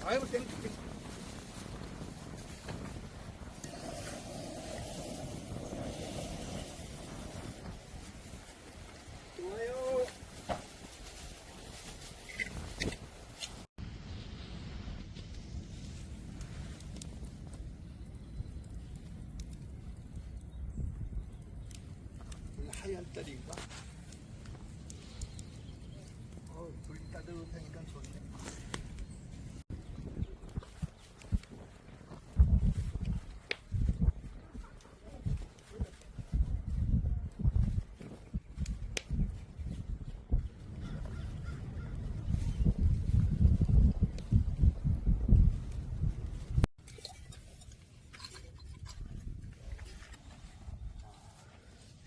아이고 땡. 좋아요. 하얀 딸인가? 불이 따뜻하니까 좋네.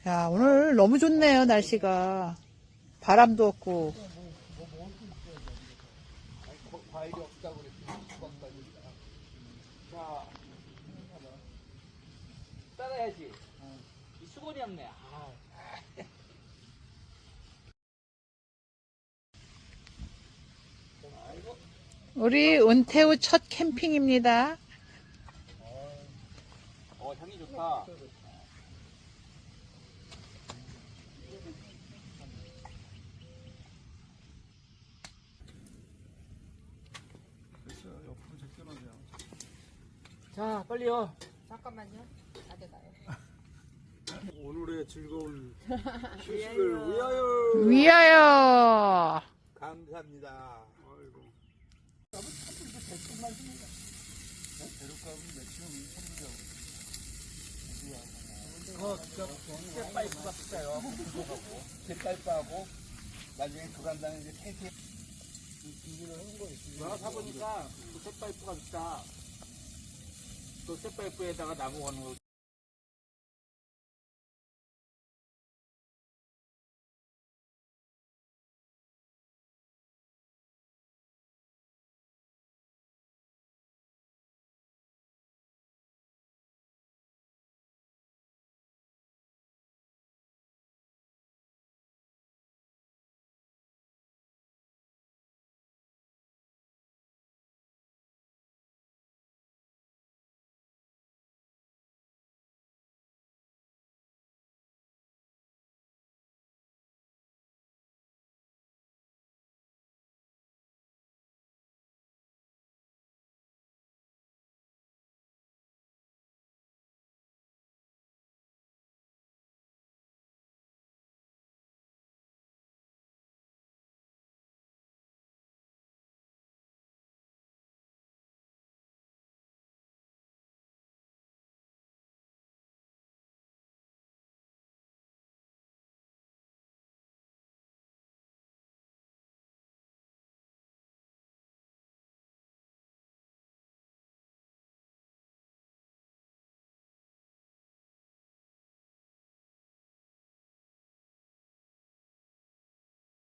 야, 오늘 너무 좋네요, 날씨가. 바람도 없고. 과일이 없다고 그랬더니 수박까지. 자, 따라야지. 이 수건이 없네. 아. 우리 은퇴 후 첫 캠핑입니다. 향이 좋다. 자, 빨리요. 잠깐만요. 어디 가요? 오늘의 즐거운 휴식을 위하여. 위하여! 감사합니다. 아이고. 새 파이프가 비싸요. 새 파이프하고 나중에 그간다는 이제 탱크. 내가 사보니까 새 파이프가 비싸. 또 새 파이프에다가 나무 거는 거